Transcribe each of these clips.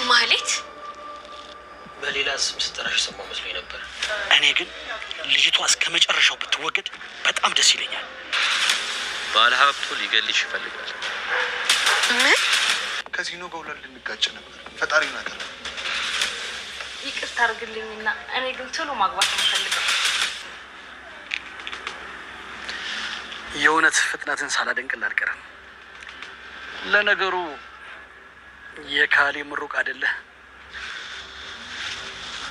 ማለት በሌላ ስም ስጠራሽ ሰማ መስሎኝ ነበር። እኔ ግን ልጅቷ እስከ መጨረሻው ብትወገድ በጣም ደስ ይለኛል። ባለሀብቱ ሊገልሽ ይፈልጋል። ምን? ከዚህኑ ጋር ልንጋጭ ነበር። ፈጣሪ ናገር። ይቅርታ አድርግልኝና እኔ ግን ቶሎ ማግባት እንፈልጋለሁ። የእውነት ፍጥነትን ሳላደንቅል አልቀርም። ለነገሩ የካሌ ምሩቅ አይደለ?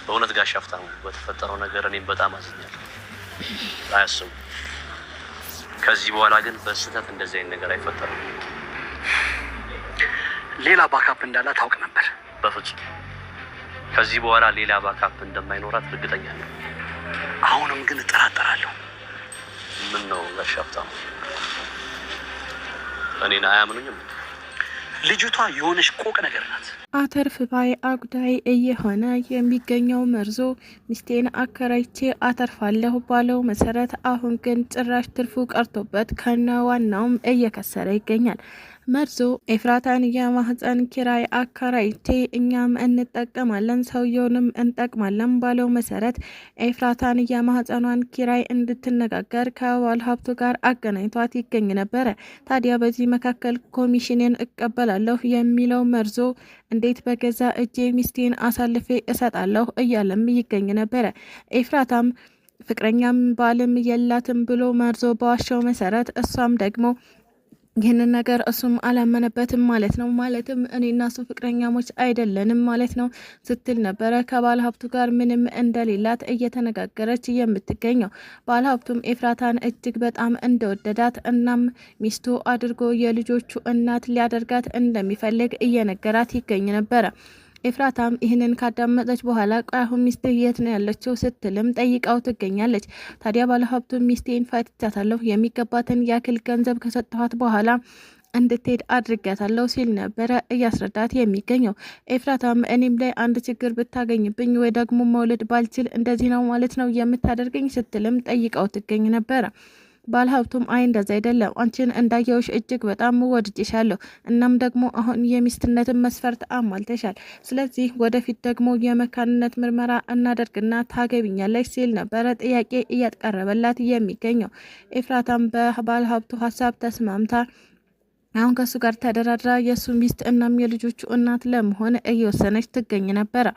በእውነት ጋሽ ሀብታሙ በተፈጠረው ነገር እኔም በጣም አዝኛለሁ። አያስቡ። ከዚህ በኋላ ግን በስህተት እንደዚህ አይነት ነገር አይፈጠርም። ሌላ ባካፕ እንዳላ ታውቅ ነበር? በፍጹም ከዚህ በኋላ ሌላ ባካፕ እንደማይኖራት እርግጠኛ ነኝ። አሁንም ግን እጠራጠራለሁ። ምን ነው ጋሽ ሀብታሙ እኔን አያምኑኝም? ልጅቷ የሆነች ቆቅ ነገር ናት። አተርፍ ባይ አጉዳይ እየሆነ የሚገኘው መርዞ ሚስቴን አከራይቼ አተርፋለሁ ባለው መሰረት አሁን ግን ጭራሽ ትርፉ ቀርቶበት ከነ ዋናውም እየከሰረ ይገኛል። መርዞ ኤፍራታን የማህፀን ኪራይ አከራይቼ እኛም እንጠቀማለን ሰውየውንም እንጠቅማለን ባለው መሰረት ኤፍራታን የማህፀኗን ኪራይ እንድትነጋገር ከባለ ሀብቱ ጋር አገናኝቷት ይገኝ ነበረ። ታዲያ በዚህ መካከል ኮሚሽንን እቀበላለሁ የሚለው መርዞ እንዴት በገዛ እጄ ሚስቴን አሳልፌ እሰጣለሁ እያለም ይገኝ ነበረ። ኤፍራታም ፍቅረኛም ባልም የላትም ብሎ መርዞ በዋሻው መሰረት እሷም ደግሞ ይህንን ነገር እሱም አላመነበትም ማለት ነው። ማለትም እኔና እሱ ፍቅረኛሞች አይደለንም ማለት ነው ስትል ነበረ ከባለ ሀብቱ ጋር ምንም እንደሌላት እየተነጋገረች የምትገኘው። ባለ ሀብቱም ኤፍራታን እጅግ በጣም እንደወደዳት እናም ሚስቱ አድርጎ የልጆቹ እናት ሊያደርጋት እንደሚፈልግ እየነገራት ይገኝ ነበረ። ኤፍራታም ይህንን ካዳመጠች በኋላ ቆይ አሁን ሚስትህ የት ነው ያለችው ስትልም ጠይቃው ትገኛለች። ታዲያ ባለሀብቱ ሚስቴን ፈትቻታለሁ የሚገባትን ያክል ገንዘብ ከሰጠኋት በኋላ እንድትሄድ አድርጋታለሁ ሲል ነበረ እያስረዳት የሚገኘው። ኤፍራታም እኔም ላይ አንድ ችግር ብታገኝብኝ ወይ ደግሞ መውለድ ባልችል እንደዚህ ነው ማለት ነው የምታደርገኝ ስትልም ጠይቃው ትገኝ ነበረ። ባለሀብቱም አይ እንደዛ አይደለም፣ አንቺን እንዳየውሽ እጅግ በጣም ወድጄሻለሁ። እናም ደግሞ አሁን የሚስትነትን መስፈርት አሟልተሻል። ስለዚህ ወደፊት ደግሞ የመካንነት ምርመራ እናደርግና ታገቢኛለሽ ሲል ነበረ ጥያቄ እያቀረበላት የሚገኘው። ኤፍራታም በባለሀብቱ ሀሳብ ተስማምታ አሁን ከሱ ጋር ተደራድራ የሱ ሚስት እናም የልጆቹ እናት ለመሆን እየወሰነች ትገኝ ነበረ።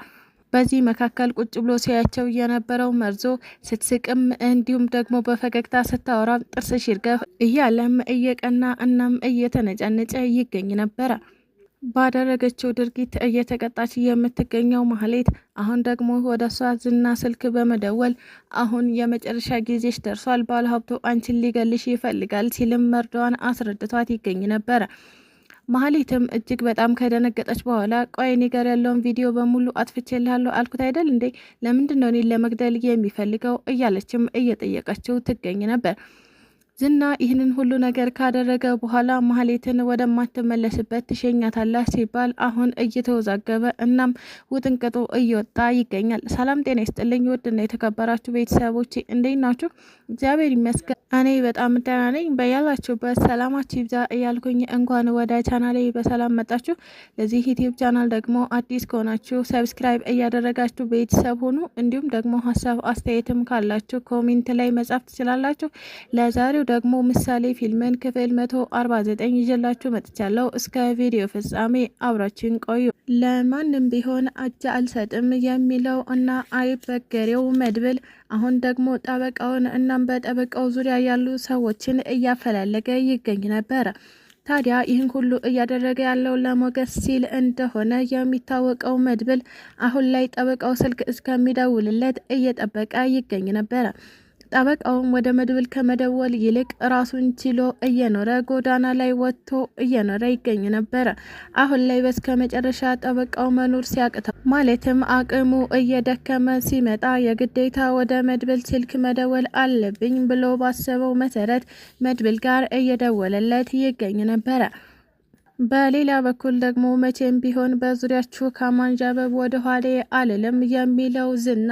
በዚህ መካከል ቁጭ ብሎ ሲያቸው የነበረው መርዞ ስትስቅም እንዲሁም ደግሞ በፈገግታ ስታወራ ጥርስሽ ይርገፍ እያለም እየቀና እናም እየተነጫነጨ ይገኝ ነበረ። ባደረገችው ድርጊት እየተቀጣች የምትገኘው ማህሌት አሁን ደግሞ ወደ እሷ ዝና ስልክ በመደወል አሁን የመጨረሻ ጊዜሽ ደርሷል፣ ባለሀብቱ አንቺን ሊገልሽ ይፈልጋል ሲልም መርዶዋን አስረድቷት ይገኝ ነበረ። ማህሌትም እጅግ በጣም ከደነገጠች በኋላ ቆይ እኔ ጋር ያለውን ቪዲዮ በሙሉ አጥፍቼልሃለሁ አልኩት አይደል እንዴ? ለምንድን ነው እኔን ለመግደል የሚፈልገው እያለችም እየጠየቀችው ትገኝ ነበር። ዝና ይህንን ሁሉ ነገር ካደረገ በኋላ ማህሌትን ወደማትመለስበት ትሸኛታለህ ሲባል አሁን እየተወዛገበ እናም ውጥንቅጡ እየወጣ ይገኛል። ሰላም ጤና ይስጥልኝ ውድና የተከበራችሁ ቤተሰቦቼ እንዴት ናችሁ? እግዚአብሔር ይመስገን እኔ በጣም ደህና ነኝ። በያላችሁበት ሰላማችሁ ይብዛ እያልኩኝ እንኳን ወደ ቻናሌ በሰላም መጣችሁ። ለዚህ ዩቲዩብ ቻናል ደግሞ አዲስ ከሆናችሁ ሰብስክራይብ እያደረጋችሁ ቤተሰብ ሁኑ። እንዲሁም ደግሞ ሀሳብ አስተያየትም ካላችሁ ኮሜንት ላይ መጻፍ ትችላላችሁ። ለዛሬው ደግሞ ምሳሌ ፊልምን ክፍል 149 ይዤላችሁ መጥቻለሁ። እስከ ቪዲዮ ፍጻሜ አብራችን ቆዩ። ለማንም ቢሆን እጅ አልሰጥም የሚለው እና አይበገሬው መድብል አሁን ደግሞ ጠበቃውን እናም በጠበቃው ዙሪያ ያሉ ሰዎችን እያፈላለገ ይገኝ ነበረ። ታዲያ ይህን ሁሉ እያደረገ ያለው ለሞገስ ሲል እንደሆነ የሚታወቀው መድብል አሁን ላይ ጠበቃው ስልክ እስከሚደውልለት እየጠበቀ ይገኝ ነበረ። ጠበቃውም ወደ መድብል ከመደወል ይልቅ ራሱን ችሎ እየኖረ ጎዳና ላይ ወጥቶ እየኖረ ይገኝ ነበረ። አሁን ላይ በስከ መጨረሻ ጠበቃው መኖር ሲያቅተው ማለትም አቅሙ እየደከመ ሲመጣ የግዴታ ወደ መድብል ስልክ መደወል አለብኝ ብሎ ባሰበው መሰረት መድብል ጋር እየደወለለት ይገኝ ነበረ። በሌላ በኩል ደግሞ መቼም ቢሆን በዙሪያችሁ ከማንዣበብ ወደ ኋላ አልልም የሚለው ዝና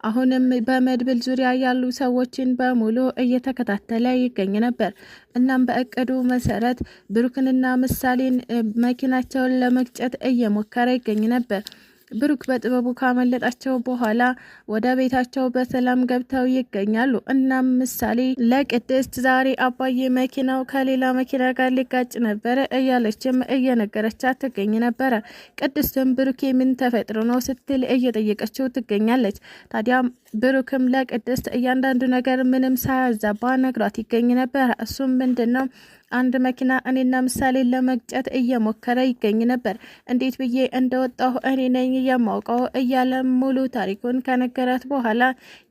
አሁንም በመድብል ዙሪያ ያሉ ሰዎችን በሙሉ እየተከታተለ ይገኝ ነበር። እናም በእቅዱ መሰረት ብሩክንና ምሳሌን መኪናቸውን ለመግጨት እየሞከረ ይገኝ ነበር። ብሩክ በጥበቡ ካመለጣቸው በኋላ ወደ ቤታቸው በሰላም ገብተው ይገኛሉ። እናም ምሳሌ ለቅድስት ዛሬ አባዬ መኪናው ከሌላ መኪና ጋር ሊጋጭ ነበረ እያለችም እየነገረቻት ትገኝ ነበረ። ቅድስትም ብሩኬ ምን ተፈጥሮ ነው ስትል እየጠየቀችው ትገኛለች። ታዲያ ብሩክም ለቅድስት እያንዳንዱ ነገር ምንም ሳያዛባ ነግሯት ይገኝ ነበር። እሱም ምንድነው አንድ መኪና እኔና ምሳሌ ለመግጨት እየሞከረ ይገኝ ነበር። እንዴት ብዬ እንደወጣሁ እኔ ነኝ የማውቀው እያለ ሙሉ ታሪኩን ከነገራት በኋላ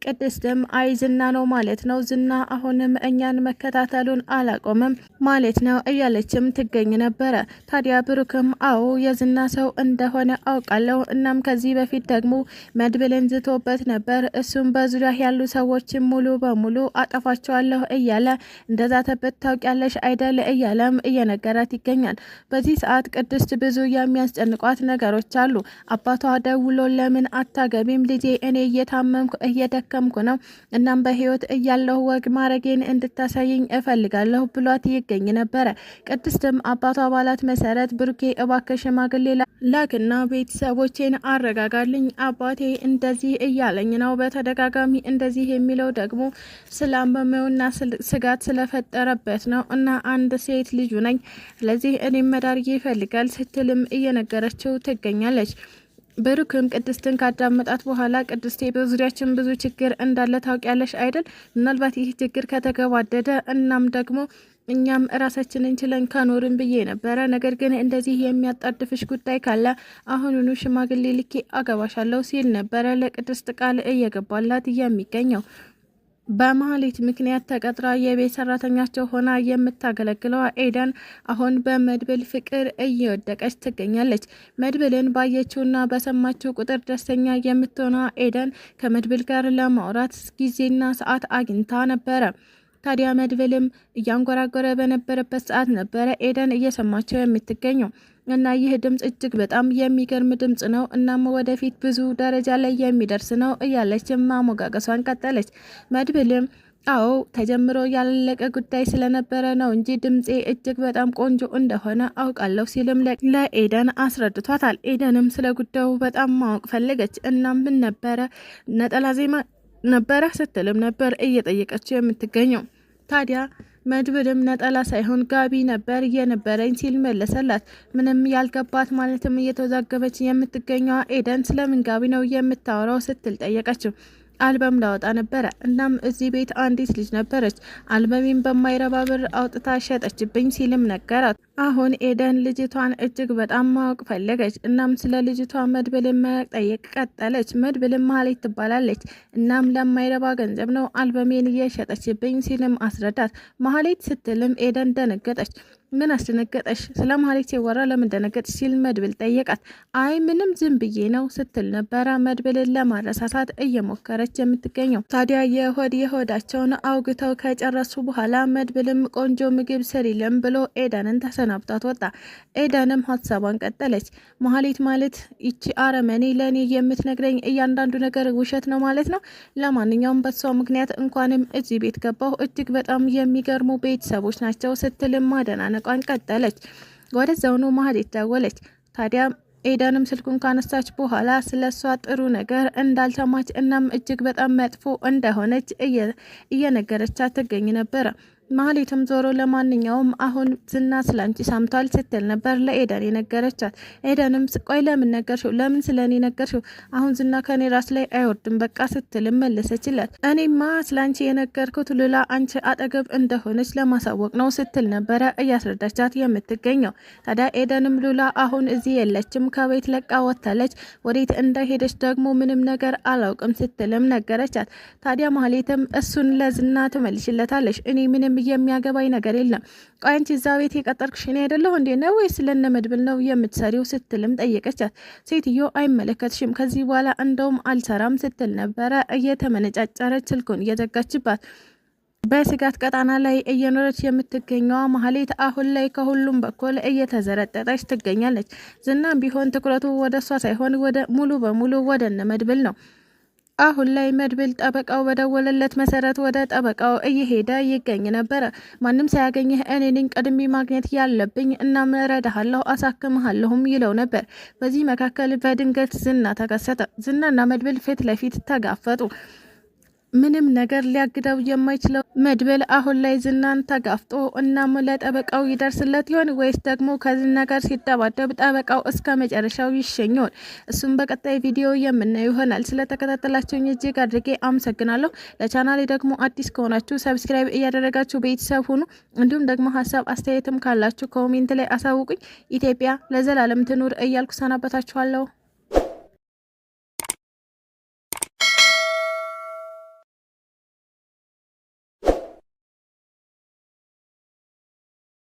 ቅድስትም አይ ዝና ነው ማለት ነው፣ ዝና አሁንም እኛን መከታተሉን አላቆምም ማለት ነው እያለችም ትገኝ ነበረ። ታዲያ ብሩክም አዎ የዝና ሰው እንደሆነ አውቃለሁ፣ እናም ከዚህ በፊት ደግሞ መድብልን ዝቶበት ነበር፣ እሱም በዙሪያ ያሉ ሰዎችን ሙሉ በሙሉ አጠፋቸዋለሁ እያለ እንደዛተበት ታውቂያለሽ አይደል እያለም እየነገራት ይገኛል። በዚህ ሰዓት ቅድስት ብዙ የሚያስጨንቋት ነገሮች አሉ። አባቷ ደውሎ ለምን አታገቢም ልጄ፣ እኔ እየታመምኩ እየደከምኩ ነው፣ እናም በህይወት እያለሁ ወግ ማረጌን እንድታሳይኝ እፈልጋለሁ ብሏት ይገኝ ነበረ። ቅድስትም አባቷ ባላት መሰረት ብሩኬ እባክህ ሽማግሌ ላክና ቤተሰቦቼን አረጋጋልኝ፣ አባቴ እንደዚህ እያለኝ ነው፣ በተደጋጋሚ እንደዚህ የሚለው ደግሞ ስላመመውና ስጋት ስለፈጠረበት ነው እና አንድ ሴት ልጁ ነኝ፣ ስለዚህ እኔም መዳር ይፈልጋል ስትልም እየነገረችው ትገኛለች። ብሩክም ቅድስትን ካዳመጣት በኋላ ቅድስቴ በዙሪያችን ብዙ ችግር እንዳለ ታውቂያለሽ አይደል? ምናልባት ይህ ችግር ከተገባደደ እናም ደግሞ እኛም ራሳችንን ችለን ከኖርን ብዬ ነበረ። ነገር ግን እንደዚህ የሚያጣድፍሽ ጉዳይ ካለ አሁኑኑ ሽማግሌ ልኬ አገባሻለሁ ሲል ነበረ ለቅድስት ቃል እየገባላት የሚገኘው። በማህሌት ምክንያት ተቀጥራ የቤት ሰራተኛቸው ሆና የምታገለግለው ኤደን አሁን በመድብል ፍቅር እየወደቀች ትገኛለች። መድብልን ባየችውና በሰማችው ቁጥር ደስተኛ የምትሆነው ኤደን ከመድብል ጋር ለማውራት ጊዜና ሰዓት አግኝታ ነበረ። ታዲያ መድብልም እያንጎራጎረ በነበረበት ሰዓት ነበረ ኤደን እየሰማቸው የምትገኘው እና ይህ ድምጽ እጅግ በጣም የሚገርም ድምጽ ነው፣ እናም ወደፊት ብዙ ደረጃ ላይ የሚደርስ ነው እያለች ማሞጋገሷን ቀጠለች። መድብልም አዎ ተጀምሮ ያላለቀ ጉዳይ ስለነበረ ነው እንጂ ድምጼ እጅግ በጣም ቆንጆ እንደሆነ አውቃለሁ ሲልም ለኤደን አስረድቷታል። ኤደንም ስለ ጉዳዩ በጣም ማወቅ ፈለገች። እናም ምን ነበረ ነጠላ ዜማ ነበረ ስትልም ነበር እየጠየቀችው የምትገኘው። ታዲያ መድብልም ነጠላ ሳይሆን ጋቢ ነበር የነበረኝ ሲል መለሰላት። ምንም ያልገባት ማለትም እየተወዛገበች የምትገኘው ኤደን ስለምን ጋቢ ነው የምታወራው ስትል ጠየቀችው። አልበም ላወጣ ነበረ፣ እናም እዚህ ቤት አንዲት ልጅ ነበረች፣ አልበሚን በማይረባ ብር አውጥታ ሸጠችብኝ ሲልም ነገራት። አሁን ኤደን ልጅቷን እጅግ በጣም ማወቅ ፈለገች። እናም ስለ ልጅቷ መድብልን መጠየቅ ቀጠለች። መድብልን ማህሌት ትባላለች፣ እናም ለማይረባ ገንዘብ ነው አልበሜን እየሸጠችብኝ ሲልም አስረዳት። ማህሌት ስትልም ኤደን ደነገጠች። ምን አስደነገጠሽ? ስለ ማህሌት ሲወራ ለምን ደነገጥሽ? ሲል መድብል ጠየቃት። አይ ምንም ዝም ብዬ ነው ስትል ነበረ መድብልን ለማረሳሳት እየሞከረች የምትገኘው። ታዲያ የሆዳቸውን አውግተው ከጨረሱ በኋላ መድብልም ቆንጆ ምግብ ስሪልም ብሎ ኤደንን ተሰናብቷት ወጣ። ኤደንም ሀሳቧን ቀጠለች። ማህሌት ማለት ይቺ አረመኔ ለእኔ የምትነግረኝ እያንዳንዱ ነገር ውሸት ነው ማለት ነው። ለማንኛውም በሷ ምክንያት እንኳንም እዚህ ቤት ገባሁ፣ እጅግ በጣም የሚገርሙ ቤተሰቦች ናቸው ስትልም ማደናነቅ ቋን ቀጠለች። ወደዛውኑ ማህሌት ደወለች። ታዲያ ኤደንም ስልኩን ካነሳች በኋላ ስለሷ ጥሩ ነገር እንዳልሰማች እናም እጅግ በጣም መጥፎ እንደሆነች እየነገረቻት ትገኝ ነበረ። ማህሌትም ዞሮ ለማንኛውም አሁን ዝና ስላንቺ ሰምቷል ስትል ነበር ለኤደን የነገረቻት። ኤደንም ቆይ ለምን ነገርሽው? ለምን ስለኔ ነገርሽው? አሁን ዝና ከኔ ራስ ላይ አይወርድም በቃ ስትል መለሰችላት። እኔማ ስላንቺ የነገርኩት ሉላ አንቺ አጠገብ እንደሆነች ለማሳወቅ ነው ስትል ነበረ እያስረዳቻት የምትገኘው። ታዲያ ኤደንም ሉላ አሁን እዚህ የለችም፣ ከቤት ለቃ ወጥታለች፣ ወዴት እንደሄደች ደግሞ ምንም ነገር አላውቅም ስትልም ነገረቻት። ታዲያ ማህሌትም እሱን ለዝና ትመልሽለታለሽ፣ እኔ ምንም የሚያገባኝ ነገር የለም። ቆይ አንቺ እዛ ቤት የቀጠርክሽ እኔ አይደለሁ እንዴ ነው ወይስ ለነ መድብል ነው የምትሰሪው ስትልም ጠየቀቻት። ሴትዮ አይመለከትሽም፣ ከዚህ በኋላ እንደውም አልሰራም ስትል ነበረ እየተመነጫጨረች ስልኩን እየዘጋችባት። በስጋት ቀጣና ላይ እየኖረች የምትገኘዋ ማህሌት አሁን ላይ ከሁሉም በኩል እየተዘረጠጠች ትገኛለች። ዝናም ቢሆን ትኩረቱ ወደ እሷ ሳይሆን ሙሉ በሙሉ ወደ እነ መድብል ነው። አሁን ላይ መድብል ጠበቃው በደወለለት መሰረት ወደ ጠበቃው እየሄደ ይገኝ ነበረ። ማንም ሳያገኝህ እኔ ነኝ ቀድሜ ማግኘት ያለብኝ እና እረዳሃለሁ አሳክምሃለሁም ይለው ነበር። በዚህ መካከል በድንገት ዝና ተከሰተ። ዝናና መድብል ፊት ለፊት ተጋፈጡ። ምንም ነገር ሊያግደው የማይችለው መድብል አሁን ላይ ዝናን ተጋፍጦ እናም ለጠበቃው ይደርስለት ይሆን ወይስ ደግሞ ከዝና ጋር ሲደባደብ ጠበቃው እስከ መጨረሻው ይሸኘዋል? እሱም በቀጣይ ቪዲዮ የምናየው ይሆናል። ስለተከታተላችሁኝ እጅግ አድርጌ አመሰግናለሁ። ለቻናሌ ደግሞ አዲስ ከሆናችሁ ሰብስክራይብ እያደረጋችሁ ቤተሰብ ሁኑ። እንዲሁም ደግሞ ሀሳብ አስተያየትም ካላችሁ ኮሜንት ላይ አሳውቁኝ። ኢትዮጵያ ለዘላለም ትኑር እያልኩ ሰናበታችኋለሁ።